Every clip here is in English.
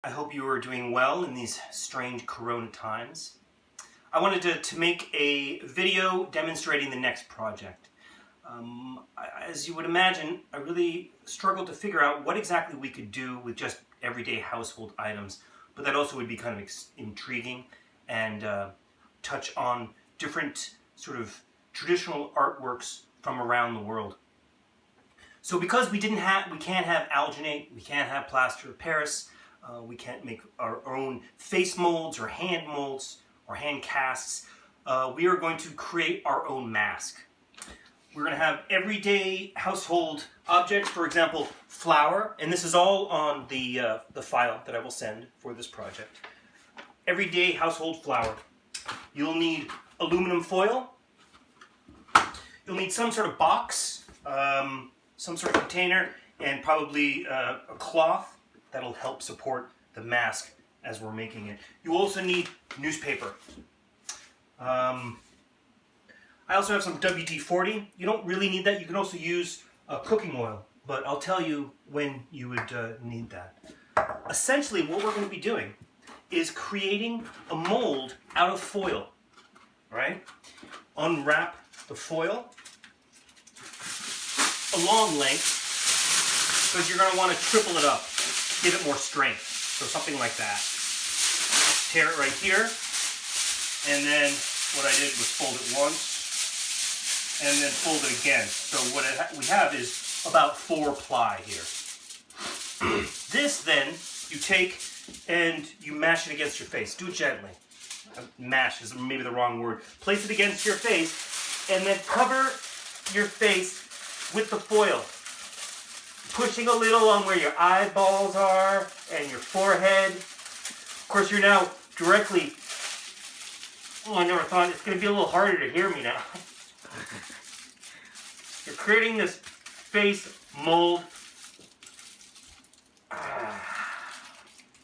I hope you are doing well in these strange corona times. I wanted to make a video demonstrating the next project. As you would imagine, I really struggled to figure out what exactly we could do with just everyday household items, but that also would be kind of intriguing and touch on different sort of traditional artworks from around the world. So because we can't have alginate, we can't have plaster of Paris, we can't make our own face molds or hand molds or hand casts, we are going to create our own mask. We're going to have everyday household objects, for example, flour, and this is all on the file that I will send for this project. Everyday household flour. You'll need aluminum foil. You'll need some sort of box, some sort of container, and probably a cloth that'll help support the mask as we're making it. You also need newspaper. I also have some WD-40. You don't really need that. You can also use cooking oil, but I'll tell you when you would need that. Essentially, what we're going to be doing is creating a mold out of foil, right? Unwrap the foil a long length, because you're going to want to triple it up, give it more strength. So something like that. Tear it right here, and then what I did was fold it once, and then fold it again. So what we have is about 4 ply here. This then, you take and you mash it against your face. Do it gently. Mash is maybe the wrong word. Place it against your face, and then cover your face with the foil. Pushing a little on where your eyeballs are and your forehead. Of course, you're now directly... Oh, I never thought it's going to be a little harder to hear me now. You're creating this face mold.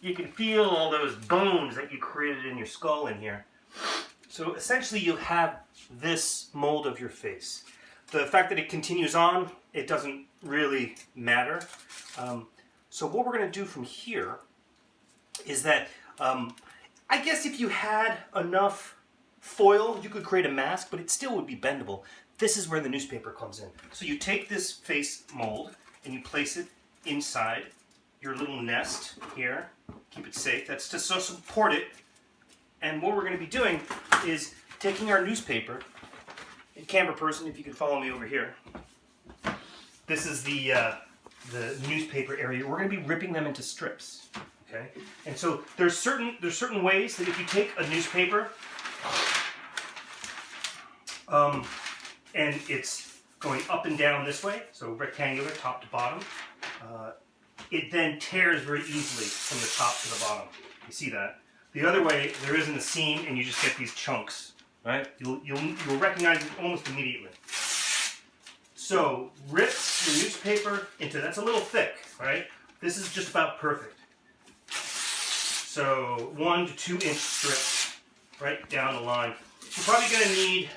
You can feel all those bones that you created in your skull in here. So essentially you have this mold of your face. The fact that it continues on, it doesn't really matter. So what we're going to do from here is that, I guess if you had enough foil, you could create a mask, but it still would be bendable. This is where the newspaper comes in. So you take this face mold and you place it inside your little nest here. Keep it safe. That's to support it. And what we're going to be doing is taking our newspaper. And camera person, if you could follow me over here. This is the newspaper area. We're going to be ripping them into strips. Okay? And so there's certain ways that if you take a newspaper and it's going up and down this way, so rectangular top to bottom, it then tears very easily from the top to the bottom. You see that? The other way, there isn't a seam and you just get these chunks. Right? You'll recognize it almost immediately. So rip the newspaper into, that's a little thick, right? This is just about perfect. So 1 to 2 inch strips right down the line. You're probably going to need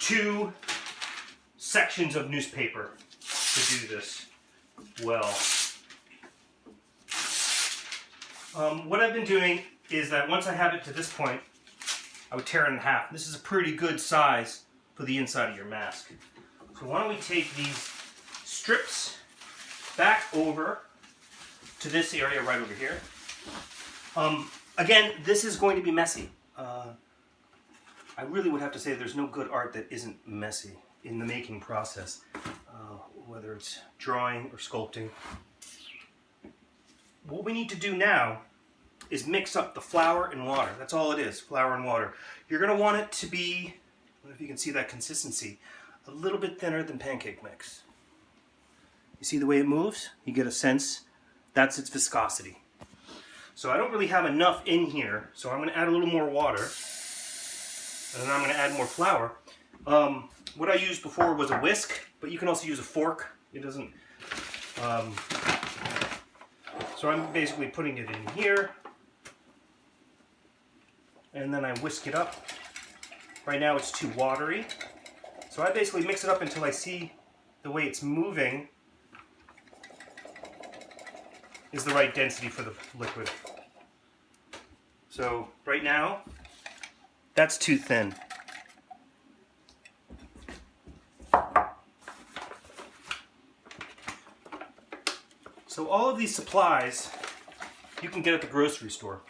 2 sections of newspaper to do this well. What I've been doing is that once I have it to this point, I would tear it in half. This is a pretty good size for the inside of your mask. So why don't we take these strips back over to this area right over here. Again, this is going to be messy. I really would have to say there's no good art that isn't messy in the making process, whether it's drawing or sculpting. What we need to do now is mix up the flour and water. That's all it is, flour and water. You're going to want it to be, I don't know if you can see that consistency, a little bit thinner than pancake mix. You see the way it moves? You get a sense, that's its viscosity. So I don't really have enough in here, so I'm going to add a little more water, and then I'm going to add more flour. What I used before was a whisk, but you can also use a fork. It doesn't... So I'm basically putting it in here, and then I whisk it up. Right now it's too watery, so I basically mix it up until I see the way it's moving is the right density for the liquid. So right now, that's too thin. So all of these supplies you can get at the grocery store.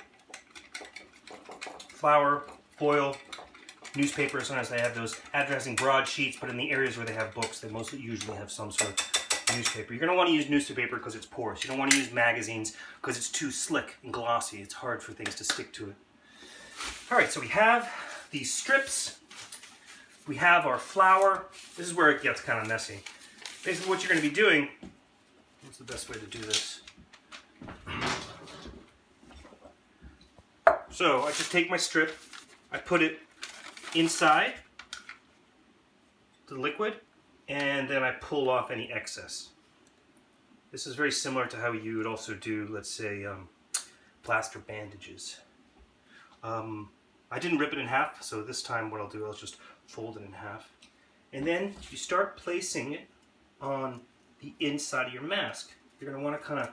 Flour, foil, newspaper. Sometimes they have those advertising broadsheets, but in the areas where they have books, they mostly usually have some sort of newspaper. You're going to want to use newspaper because it's porous. You don't want to use magazines because it's too slick and glossy. It's hard for things to stick to it. All right, so we have these strips. We have our flour. This is where it gets kind of messy. Basically what you're going to be doing, what's the best way to do this? So I just take my strip, I put it inside the liquid, and then I pull off any excess. This is very similar to how you would also do, let's say, plaster bandages. I didn't rip it in half, so this time what I'll do, I'll just fold it in half. And then you start placing it on the inside of your mask. You're going to want to kind of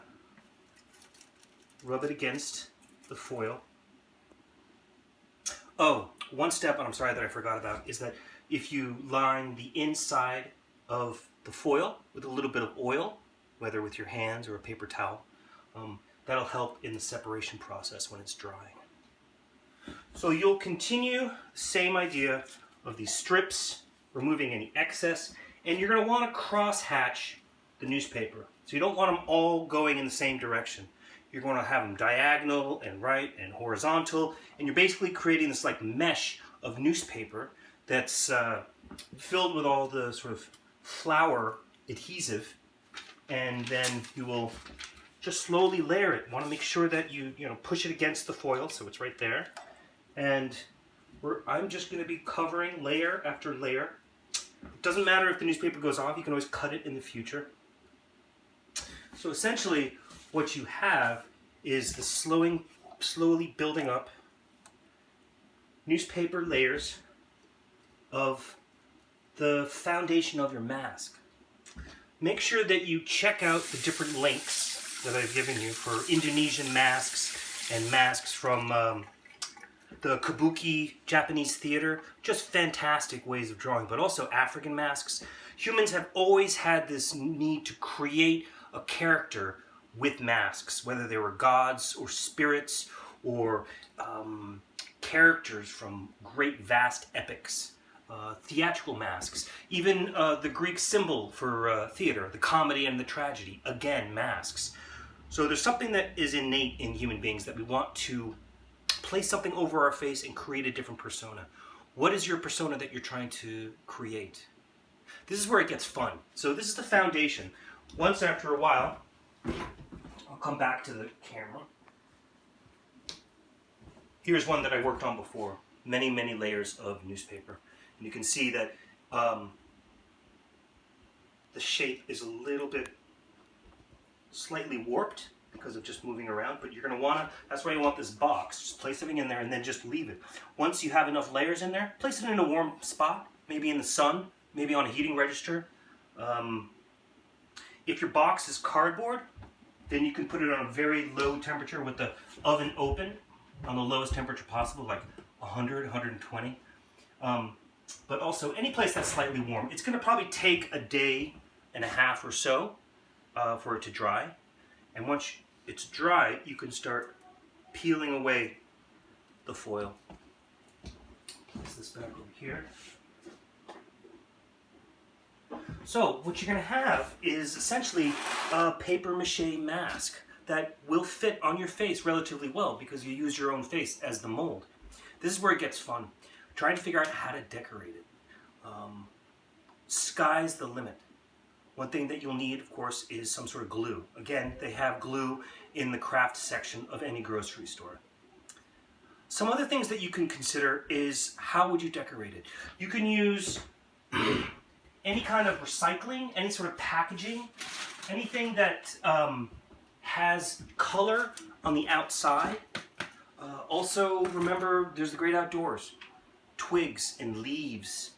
rub it against the foil. Oh, one step, and I'm sorry that I forgot about, is that if you line the inside of the foil with a little bit of oil, whether with your hands or a paper towel, that'll help in the separation process when it's drying. So you'll continue the same idea of these strips, removing any excess, and you're going to want to cross-hatch the newspaper. So you don't want them all going in the same direction. You're going to have them diagonal and right and horizontal, and you're basically creating this like mesh of newspaper that's filled with all the sort of flour adhesive, and then you will just slowly layer it. You want to make sure that you push it against the foil so it's right there, and I'm just going to be covering layer after layer. It doesn't matter if the newspaper goes off, you can always cut it in the future. So essentially what you have is the slowly building up newspaper layers of the foundation of your mask. Make sure that you check out the different links that I've given you for Indonesian masks and masks from the kabuki Japanese theater. Just fantastic ways of drawing, but also African masks. Humans have always had this need to create a character with masks, whether they were gods or spirits or characters from great vast epics. Theatrical masks, even the Greek symbol for theater, the comedy and the tragedy, again, masks. So there's something that is innate in human beings that we want to place something over our face and create a different persona. What is your persona that you're trying to create? This is where it gets fun. So this is the foundation. Once after a while, I'll come back to the camera. Here's one that I worked on before. Many, many layers of newspaper. And you can see that the shape is a little bit slightly warped because of just moving around, but you're going to want to, that's why you want this box. Just place everything in there and then just leave it. Once you have enough layers in there, place it in a warm spot, maybe in the sun, maybe on a heating register. If your box is cardboard, then you can put it on a very low temperature with the oven open on the lowest temperature possible, like 100, 120. But also any place that's slightly warm. It's going to probably take a day and a half or so for it to dry. And once it's dry, you can start peeling away the foil. Place this back over here. So what you're going to have is essentially a paper mache mask that will fit on your face relatively well because you use your own face as the mold. This is where it gets fun. Trying to figure out how to decorate it. Sky's the limit. One thing that you'll need, of course, is some sort of glue. Again, they have glue in the craft section of any grocery store. Some other things that you can consider is how would you decorate it? You can use any kind of recycling, any sort of packaging, anything that has color on the outside. Also, remember, there's the great outdoors. Twigs and leaves,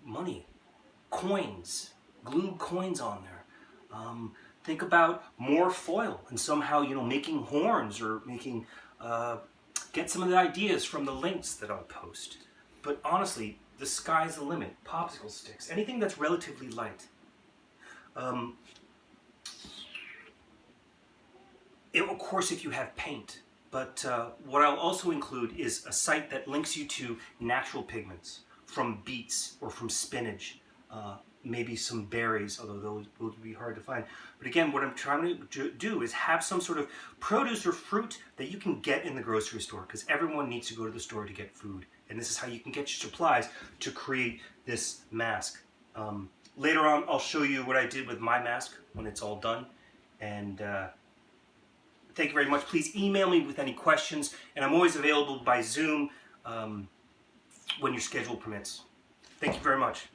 money, coins, glue coins on there. think about more foil and somehow, making horns or making, get some of the ideas from the links that I'll post. But honestly, the sky's the limit. Popsicle sticks, anything that's relatively light. Of course, if you have paint, but what I'll also include is a site that links you to natural pigments from beets or from spinach, maybe some berries, although those will be hard to find. But again, what I'm trying to do is have some sort of produce or fruit that you can get in the grocery store, because everyone needs to go to the store to get food. And this is how you can get your supplies to create this mask. Later on, I'll show you what I did with my mask when it's all done. And thank you very much. Please email me with any questions, and I'm always available by Zoom when your schedule permits. Thank you very much.